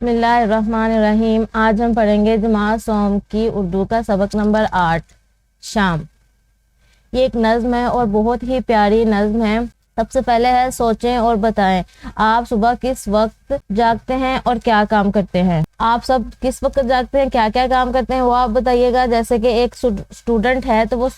بسم اللہ الرحمن الرحیم۔ آج ہم پڑھیں گے جماعت سوم کی اردو کا سبق نمبر 8 شام۔ یہ ایک نظم ہے اور بہت ہی پیاری نظم ہے۔ سب سے پہلے ہے سوچیں اور بتائیں آپ صبح کس وقت جاگتے ہیں اور کیا کام کرتے ہیں۔ آپ سب کس وقت جاگتے ہیں، کیا کیا کام کرتے ہیں وہ آپ بتائیے گا۔ جیسے کہ ایک اسٹوڈنٹ ہے تو وہ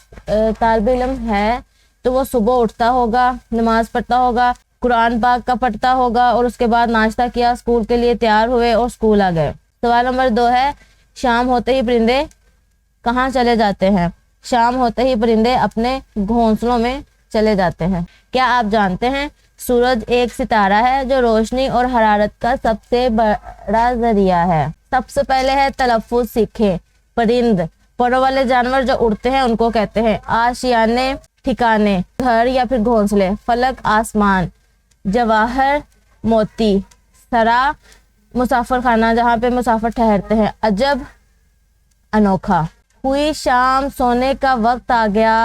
طالب علم ہے تو وہ صبح اٹھتا ہوگا، نماز پڑھتا ہوگا، قرآن پاک کا پڑھتا ہوگا اور اس کے بعد ناشتہ کیا، اسکول کے لیے تیار ہوئے اور اسکول آ گئے۔ سوال نمبر 2 ہے شام ہوتے ہی پرندے کہاں چلے جاتے ہیں۔ شام ہوتے ہی پرندے اپنے گھونسلوں میں چلے جاتے ہیں۔ کیا آپ جانتے ہیں سورج ایک ستارہ ہے جو روشنی اور حرارت کا سب سے بڑا ذریعہ ہے۔ سب سے پہلے ہے تلفظ سیکھیں۔ پرند پروں والے جانور جو اڑتے ہیں ان کو کہتے ہیں۔ آشیانے ٹھکانے، گھر یا پھر گھونسلے۔ فلک آسمان، جواہر موتی۔ سرا مسافر خانہ جہاں پہ مسافر ٹھہرتے ہیں۔ عجب انوکھا۔ ہوئی شام سونے کا وقت آ گیا،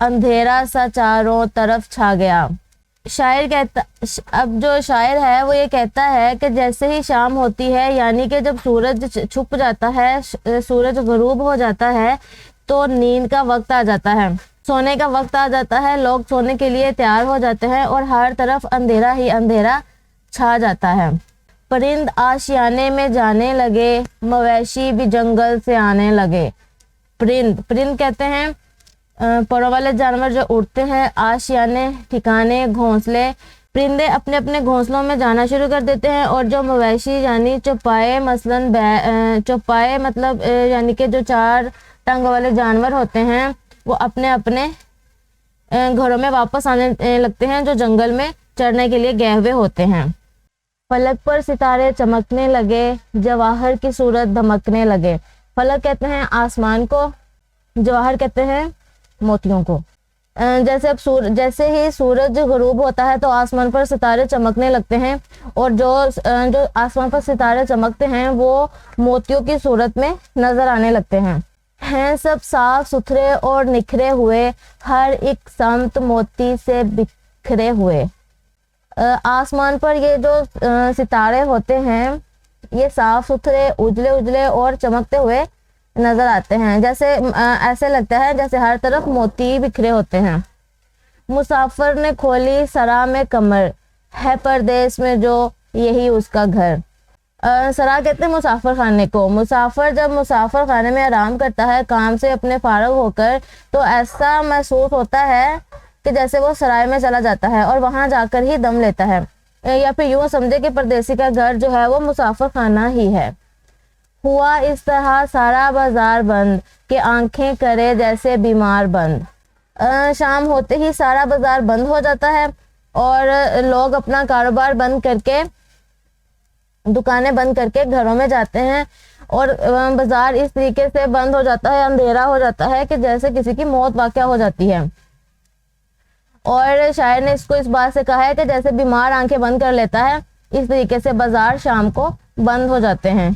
اندھیرا سا چاروں طرف چھا گیا۔ اب جو شاعر ہے وہ یہ کہتا ہے کہ جیسے ہی شام ہوتی ہے یعنی کہ جب سورج چھپ جاتا ہے، سورج غروب ہو جاتا ہے تو نیند کا وقت آ جاتا ہے، سونے کا وقت آ جاتا ہے، لوگ سونے کے لیے تیار ہو جاتے ہیں اور ہر طرف اندھیرا ہی اندھیرا چھا جاتا ہے۔ پرند آشیانے میں جانے لگے، مویشی بھی جنگل سے آنے لگے۔ پرند کہتے ہیں پروں والے جانور جو اڑتے ہیں۔ آشیانے ٹھکانے، گھونسلے۔ پرندے اپنے اپنے گھونسلوں میں جانا شروع کر دیتے ہیں اور جو مویشی یعنی چوپائے چوپائے مطلب یعنی کہ جو 4 ٹنگ والے جانور ہوتے ہیں وہ اپنے اپنے گھروں میں واپس آنے لگتے ہیں جو جنگل میں چرنے کے لیے گئے ہوئے ہوتے ہیں۔ فلک پر ستارے چمکنے لگے، جواہر کی صورت دھمکنے لگے۔ فلک کہتے ہیں آسمان کو، جواہر کہتے ہیں موتیوں کو۔ جیسے ہی سورج غروب ہوتا ہے تو آسمان پر ستارے چمکنے لگتے ہیں اور جو آسمان پر ستارے چمکتے ہیں وہ موتیوں کی صورت میں نظر آنے لگتے ہیں۔ سب صاف ستھرے اور نکھرے ہوئے، ہر ایک سمت موتی سے بکھرے ہوئے۔ آسمان پر یہ جو ستارے ہوتے ہیں یہ صاف ستھرے، اجلے اجلے اور چمکتے ہوئے نظر آتے ہیں، جیسے ایسے لگتا ہے جیسے ہر طرف موتی بکھرے ہوتے ہیں۔ مسافر نے کھولی سرا میں کمر، ہے پردیس میں جو یہی اس کا گھر۔ سرا کہتے ہیں مسافر خانے کو۔ مسافر جب مسافر خانے میں آرام کرتا ہے کام سے اپنے فارغ ہو کر تو ایسا محسوس ہوتا ہے کہ جیسے وہ سرائے میں چلا جاتا ہے اور وہاں جا کر ہی دم لیتا ہے، یا پھر یوں سمجھے کہ پردیسی کا گھر جو ہے وہ مسافر خانہ ہی ہے۔ ہوا اس طرح سارا بازار بند کہ آنکھیں کرے جیسے بیمار بند۔ شام ہوتے ہی سارا بازار بند ہو جاتا ہے اور لوگ اپنا کاروبار بند کر کے، دکانیں بند کر کے گھروں میں جاتے ہیں اور بازار اس طریقے سے بند ہو جاتا ہے، اندھیرا ہو جاتا ہے کہ جیسے کسی کی موت واقع ہو جاتی ہے۔ اور شاعر نے اس کو اس بات سے کہا ہے کہ جیسے بیمار آنکھیں بند کر لیتا ہے اس طریقے سے بازار شام کو بند ہو جاتے ہیں۔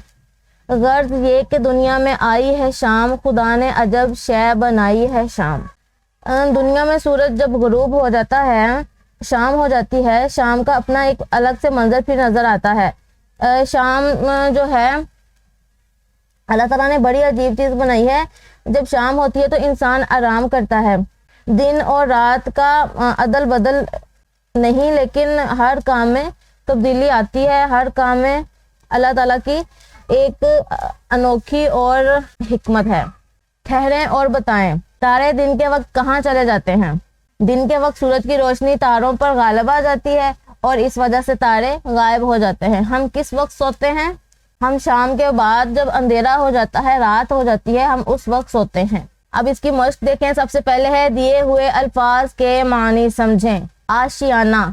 غرض یہ کہ دنیا میں آئی ہے شام، خدا نے عجب شے بنائی ہے شام۔ دنیا میں سورج جب غروب ہو جاتا ہے، شام ہو جاتی ہے، شام کا اپنا ایک الگ سے منظر پھر نظر آتا ہے۔ شام جو ہے اللہ تعالیٰ نے بڑی عجیب چیز بنائی ہے۔ جب شام ہوتی ہے تو انسان آرام کرتا ہے، دن اور رات کا عدل بدل نہیں، لیکن ہر کام میں تبدیلی آتی ہے، ہر کام میں اللہ تعالیٰ کی ایک انوکھی اور حکمت ہے۔ ٹھہریں اور بتائیں تارے دن کے وقت کہاں چلے جاتے ہیں۔ دن کے وقت سورج کی روشنی تاروں پر غالب آ جاتی ہے اور اس وجہ سے تارے غائب ہو جاتے ہیں۔ ہم کس وقت سوتے ہیں؟ ہم شام کے بعد جب اندھیرا ہو جاتا ہے، رات ہو جاتی ہے، ہم اس وقت سوتے ہیں۔ اب اس کی مشق دیکھیں۔ سب سے پہلے ہے دیے ہوئے الفاظ کے معنی سمجھیں۔ آشیانہ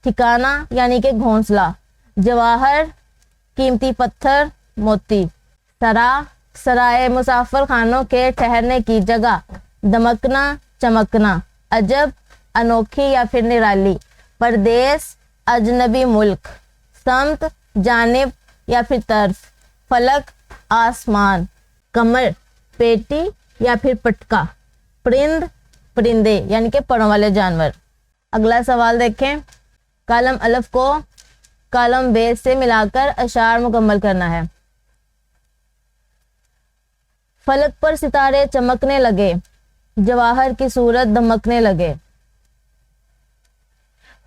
ٹھکانہ یعنی کہ گھونسلہ، جواہر قیمتی پتھر موتی، سرا سرائے مسافر خانوں کے ٹھہرنے کی جگہ، دمکنا چمکنا، عجب انوکھی یا پھر نرالی، پردیس اجنبی ملک، سمت جانب یا پھر طرف، فلک آسمان، کمر پیٹی یا پھر پٹکا، پرند پرندے یعنی کہ پروں والے جانور۔ اگلا سوال دیکھیں۔ کالم الف کو کالم بیس سے ملا کر اشعار مکمل کرنا ہے۔ فلک پر ستارے چمکنے لگے، جواہر کی صورت دمکنے لگے،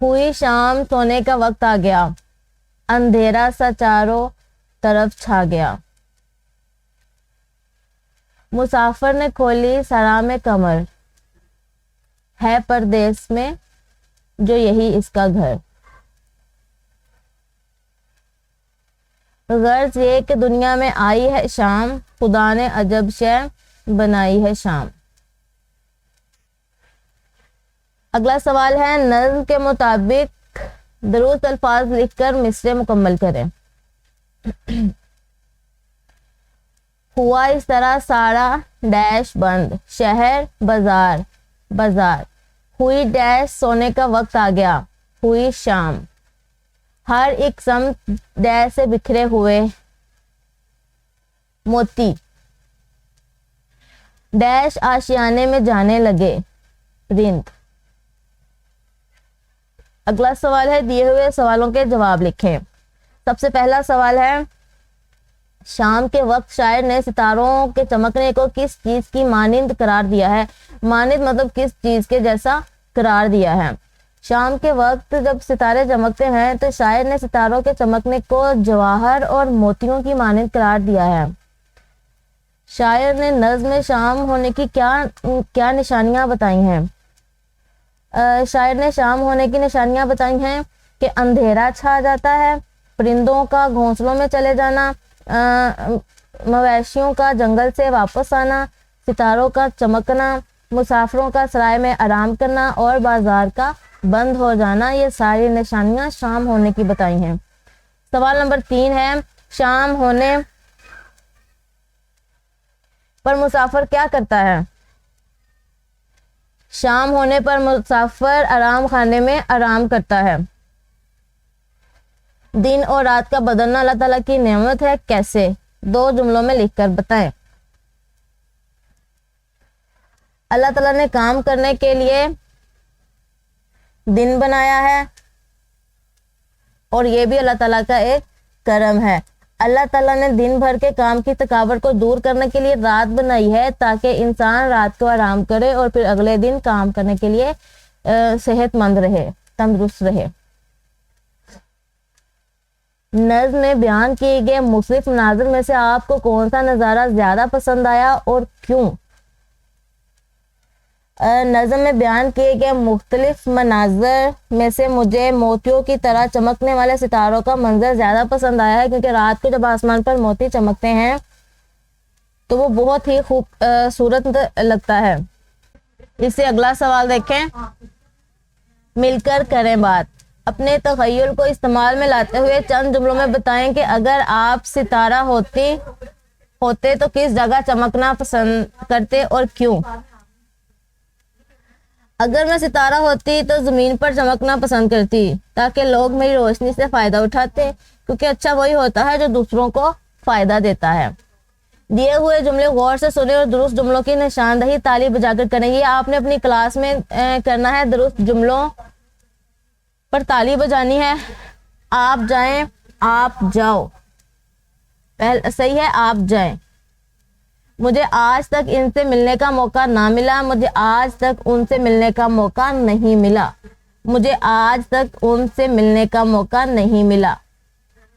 ہوئی شام سونے کا وقت آ گیا، اندھیرا سا چاروں طرف چھا گیا، مسافر نے کھولی سرام کمر، ہے پردیس میں جو یہی اس کا گھر۔ غرض یہ کہ دنیا میں آئی ہے شام، خدا نے عجب شے بنائی ہے شام۔ اگلا سوال ہے، نظم کے مطابق درست الفاظ لکھ کر مصرع مکمل کریں۔ ہوا اس طرح سارا ڈیش بند، شہر بازار بازار، ہوئی ڈیش سونے کا وقت آ گیا، ہوئی شام، ہر ایک سمت ڈیش سے بکھرے ہوئے موتی، ڈیش آشیانے میں جانے لگے رند۔ اگلا سوال ہے، دیے ہوئے سوالوں کے جواب لکھیں۔ سب سے پہلا سوال ہے، شام کے وقت شاعر نے ستاروں کے چمکنے کو کس چیز کی مانند قرار دیا ہے؟ مانند مطلب کس چیز کے جیسا قرار دیا ہے۔ شام کے وقت جب ستارے چمکتے ہیں تو شاعر نے ستاروں کے چمکنے کو جواہر اور موتیوں کی مانند قرار دیا ہے۔ شاعر نے نظم میں شام ہونے کی کیا نشانیاں بتائی ہیں؟ شاعر نے شام ہونے کی نشانیاں بتائی ہیں کہ اندھیرا چھا جاتا ہے، پرندوں کا گھونسلوں میں چلے جانا، مویشیوں کا جنگل سے واپس آنا، ستاروں کا چمکنا، مسافروں کا سرائے میں آرام کرنا اور بازار کا بند ہو جانا، یہ ساری نشانیاں شام ہونے کی بتائی ہیں۔ سوال نمبر 3 ہے، شام ہونے پر مسافر کیا کرتا ہے؟ شام ہونے پر مسافر آرام خانے میں آرام کرتا ہے۔ دن اور رات کا بدلنا اللہ تعالیٰ کی نعمت ہے، کیسے؟ 2 جملوں میں لکھ کر بتائیں۔ اللہ تعالیٰ نے کام کرنے کے لیے دن بنایا ہے اور یہ بھی اللہ تعالیٰ کا ایک کرم ہے۔ اللہ تعالیٰ نے دن بھر کے کام کی تھکاوٹ کو دور کرنے کے لیے رات بنائی ہے تاکہ انسان رات کو آرام کرے اور پھر اگلے دن کام کرنے کے لیے صحت مند رہے، تندرست رہے۔ نظم میں بیان کیے گئے مختلف مناظر میں سے آپ کو کون سا نظارہ زیادہ پسند آیا اور کیوں؟ نظم میں بیان کیے گئے مختلف مناظر میں سے مجھے موتیوں کی طرح چمکنے والے ستاروں کا منظر زیادہ پسند آیا ہے، کیونکہ رات کو جب آسمان پر موتی چمکتے ہیں تو وہ بہت ہی خوبصورت لگتا ہے۔ اس سے اگلا سوال دیکھیں، مل کر کریں بات۔ اپنے تخیل کو استعمال میں لاتے ہوئے چند جملوں میں بتائیں کہ اگر آپ ستارہ ہوتے تو کس جگہ چمکنا پسند کرتے اور کیوں؟ اگر میں ستارہ ہوتی تو زمین پر چمکنا پسند کرتی تاکہ لوگ میری روشنی سے فائدہ اٹھاتے، کیونکہ اچھا وہی ہوتا ہے جو دوسروں کو فائدہ دیتا ہے۔ دیے ہوئے جملے غور سے سنیں اور درست جملوں کی نشاندہی تالی بجا کر کریں۔ یہ آپ نے اپنی کلاس میں کرنا ہے، درست جملوں پر تالی بجانی ہے۔ آپ جائیں، آپ جاؤ، صحیح ہے، آپ جائیں۔ مجھے آج تک ان سے ملنے کا موقع نہ ملا، مجھے آج تک ان سے ملنے کا موقع نہیں ملا، مجھے آج تک ان سے ملنے کا موقع نہیں ملا۔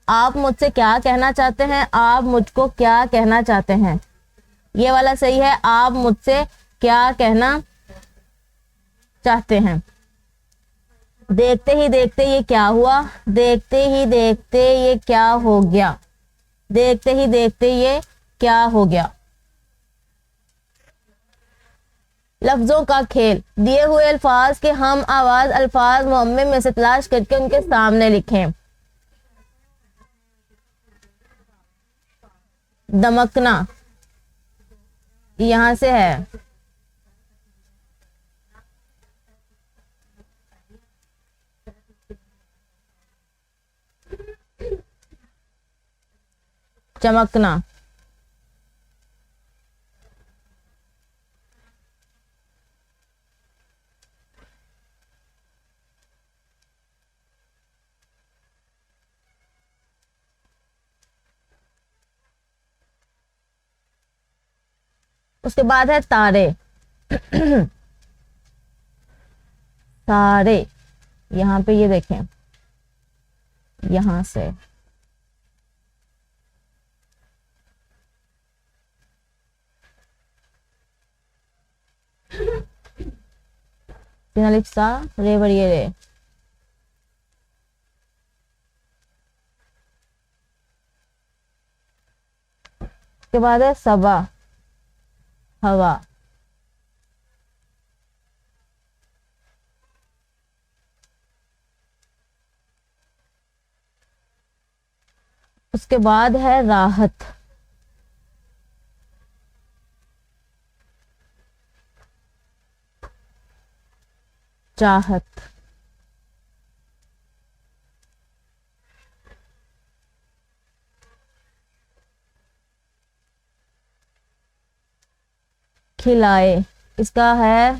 آپ مجھ سے کیا کہنا چاہتے ہیں؟ آپ مجھ کو کیا کہنا چاہتے ہیں؟ یہ والا صحیح ہے، آپ مجھ سے کیا کہنا چاہتے ہیں۔ دیکھتے ہی دیکھتے یہ کیا ہوا، دیکھتے ہی دیکھتے یہ کیا ہو گیا، دیکھتے ہی دیکھتے یہ کیا ہو گیا۔ لفظوں کا کھیل۔ دیے ہوئے الفاظ کے ہم آواز الفاظ معمم میں سے تلاش کر کے ان کے سامنے لکھیں۔ دمکنا یہاں سے ہے، چمکنا، اس کے بعد ہے تارے. تارے یہاں پہ یہ دیکھیں, یہاں سے الف سا رے بڑی رے. اس کے بعد ہے صبا, ہوا. اس کے بعد ہے راحت, چاہت. کھلائے, اس کا ہے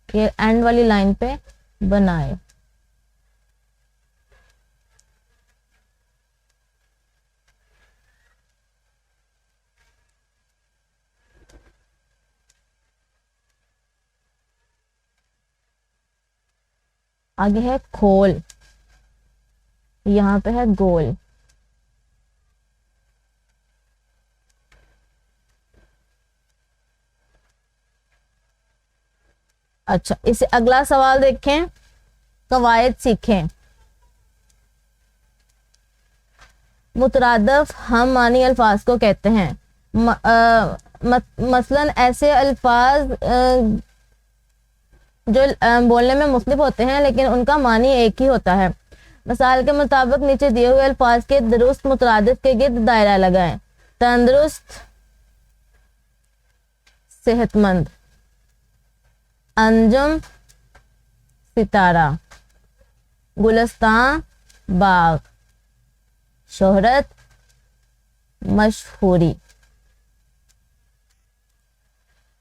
یہ اینڈ والی لائن پہ بنائے. آگے ہے کھول, یہاں پہ ہے گول. اچھا, اسے اگلا سوال دیکھیں, قواعد سیکھیں. مترادف ہم معنی الفاظ کو کہتے ہیں. مثلاً ایسے الفاظ جو بولنے میں مختلف ہوتے ہیں لیکن ان کا معنی ایک ہی ہوتا ہے. مثال کے مطابق نیچے دیے ہوئے الفاظ کے درست مترادف کے گرد دائرہ لگائیں. تندرست, صحت مند. انجم, ستارہ. گلستان, باغ. شہرت, مشہوری.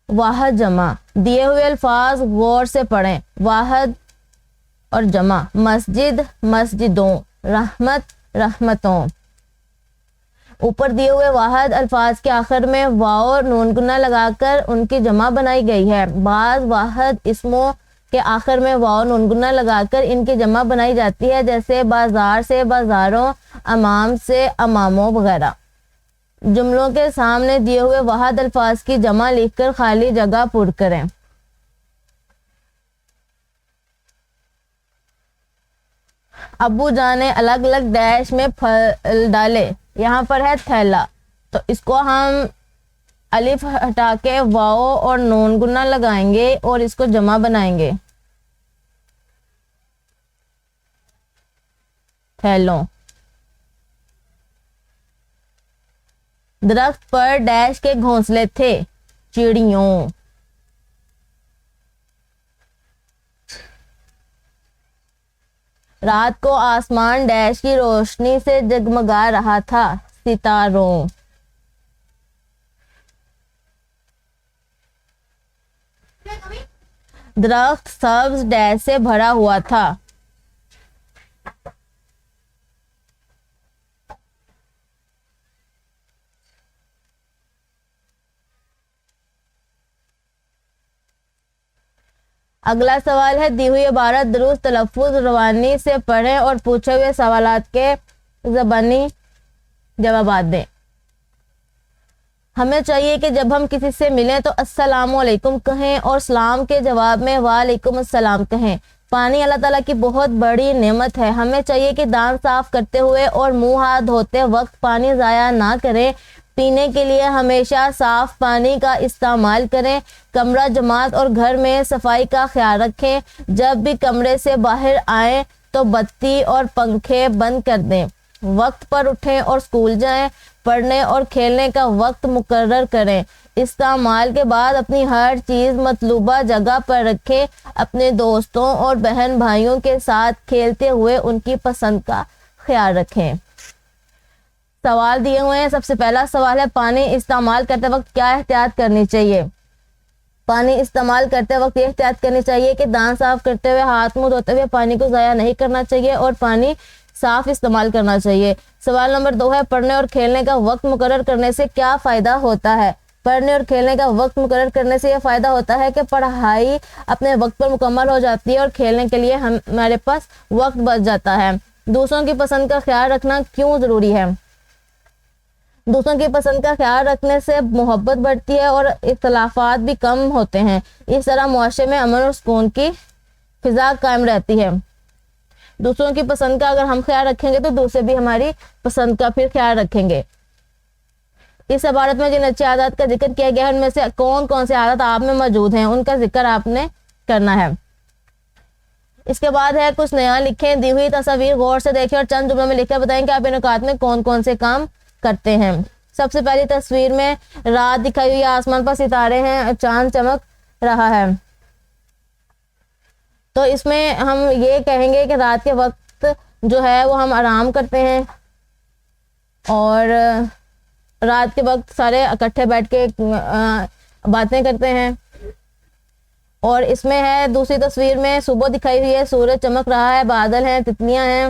واحد جمع, دیے ہوئے الفاظ غور سے پڑھیں. واحد اور جمع, مسجد, مسجدوں. رحمت, رحمتوں. اوپر دیے ہوئے واحد الفاظ کے آخر میں واو نون گنا لگا کر ان کی جمع بنائی گئی ہے. بعض واحد اسموں کے آخر میں واو نون گنا لگا کر ان کی جمع بنائی جاتی ہے, جیسے بازار سے بازاروں, امام سے اماموں وغیرہ. جملوں کے سامنے دیے ہوئے واحد الفاظ کی جمع لکھ کر خالی جگہ پر کریں. ابو جان نے الگ الگ ڈیش میں پھل ڈالے. یہاں پر ہے تھیلا, تو اس کو ہم الف ہٹا کے واو اور نون گنا لگائیں گے اور اس کو جمع بنائیں گے. تھیلوں. درخت پر ڈیش کے گھونسلے تھے. چڑیوں. رات کو آسمان ڈیش کی روشنی سے جگمگا رہا تھا. ستاروں. درخت سبز ڈیش سے بھرا ہوا تھا. اگلا سوال ہے, دی ہوئی عبارت درست تلفظ روانی سے پڑھیں اور پوچھے ہوئے سوالات کے زبانی جوابات دیں. ہمیں چاہیے کہ جب ہم کسی سے ملیں تو السلام علیکم کہیں اور سلام کے جواب میں وعلیکم السلام کہیں. پانی اللہ تعالیٰ کی بہت بڑی نعمت ہے. ہمیں چاہیے کہ دانت صاف کرتے ہوئے اور منہ ہاتھ دھوتے وقت پانی ضائع نہ کریں. پینے کے لیے ہمیشہ صاف پانی کا استعمال کریں. کمرہ جماعت اور گھر میں صفائی کا خیال رکھیں. جب بھی کمرے سے باہر آئیں تو بتی اور پنکھے بند کر دیں. وقت پر اٹھیں اور اسکول جائیں. پڑھنے اور کھیلنے کا وقت مقرر کریں. استعمال کے بعد اپنی ہر چیز مطلوبہ جگہ پر رکھیں. اپنے دوستوں اور بہن بھائیوں کے ساتھ کھیلتے ہوئے ان کی پسند کا خیال رکھیں. سوال دیے ہوئے ہیں. سب سے پہلا سوال ہے, پانی استعمال کرتے وقت کیا احتیاط کرنی چاہیے؟ پانی استعمال کرتے وقت یہ احتیاط کرنی چاہیے کہ دانت صاف کرتے ہوئے, ہاتھ منہ دھوتے ہوئے پانی کو ضائع نہیں کرنا چاہیے اور پانی صاف استعمال کرنا چاہیے. سوال نمبر 2 ہے, پڑھنے اور کھیلنے کا وقت مقرر کرنے سے کیا فائدہ ہوتا ہے؟ پڑھنے اور کھیلنے کا وقت مقرر کرنے سے یہ فائدہ ہوتا ہے کہ پڑھائی اپنے وقت پر مکمل ہو جاتی ہے اور کھیلنے کے لیے ہمارے پاس وقت بچ جاتا ہے۔ دوسروں کی پسند کا خیال رکھنا کیوں ضروری ہے؟ دوسروں کی پسند کا خیال رکھنے سے محبت بڑھتی ہے اور اختلافات بھی کم ہوتے ہیں۔ اس طرح معاشرے میں امن اور سکون کی فضا قائم رہتی ہے۔ دوسروں کی پسند کا اگر ہم خیال رکھیں گے تو دوسرے بھی ہماری پسند کا پھر خیال رکھیں گے۔ اس عبارت میں جن اچھی عادات کا ذکر کیا گیا ہے ان میں سے کون کون سے عادات آپ میں موجود ہیں ان کا ذکر آپ نے کرنا ہے۔ اس کے بعد ہے کچھ نیا لکھیں، دی ہوئی تصاویر غور سے دیکھیں اور چند جملوں میں لکھ کر بتائیں کہ آپ ان اوقات میں کون کون سے کام کرتے ہیں۔ سب سے پہلی تصویر میں رات دکھائی ہوئی، آسمان پر ستارے ہیں، چاند چمک رہا ہے۔ تو اس میں ہم یہ کہیں گے کہ رات کے وقت جو ہے وہ ہم آرام کرتے ہیں اور رات کے وقت سارے اکٹھے بیٹھ کے باتیں کرتے ہیں۔ اور اس میں ہے دوسری تصویر میں صبح دکھائی ہوئی ہے، سورج چمک رہا ہے، بادل ہیں، تتلیاں ہیں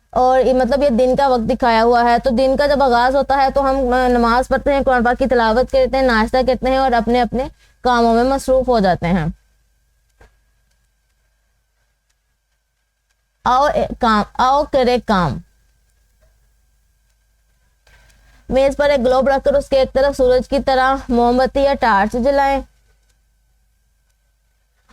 اور مطلب یہ دن کا وقت دکھایا ہوا ہے۔ تو دن کا جب آغاز ہوتا ہے تو ہم نماز پڑھتے ہیں، قرآن پاک کی تلاوت کرتے ہیں، ناشتہ کرتے ہیں اور اپنے اپنے کاموں میں مصروف ہو جاتے ہیں۔ آؤ کرے کام۔ میز پر ایک گلوب رکھ کر اس کے ایک طرف سورج کی طرح موم بتی یا ٹارچ جلائیں۔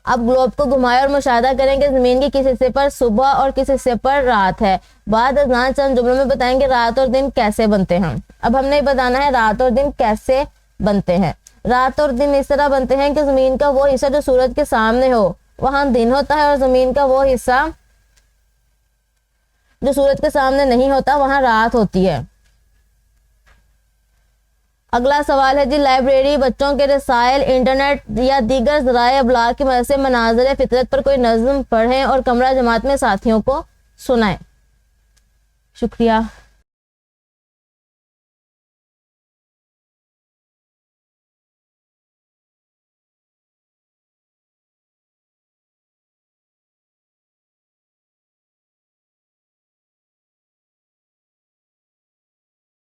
اب گلوب کو گھمائیں اور مشاہدہ کریں کہ زمین کے کس حصے پر صبح اور کس حصے پر رات ہے۔ بعد ازاں چند جملوں میں بتائیں کہ رات اور دن کیسے بنتے ہیں۔ اب ہم نے بتانا ہے رات اور دن کیسے بنتے ہیں۔ رات اور دن اس طرح بنتے ہیں کہ زمین کا وہ حصہ جو سورج کے سامنے ہو وہاں دن ہوتا ہے اور زمین کا وہ حصہ جو سورج کے سامنے نہیں ہوتا وہاں رات ہوتی ہے۔ اگلا سوال ہے جی، لائبریری، بچوں کے رسائل، انٹرنیٹ یا دیگر ذرائع ابلاغ کی مدد سے مناظر فطرت پر کوئی نظم پڑھیں اور کمرہ جماعت میں ساتھیوں کو سنائیں۔ شکریہ۔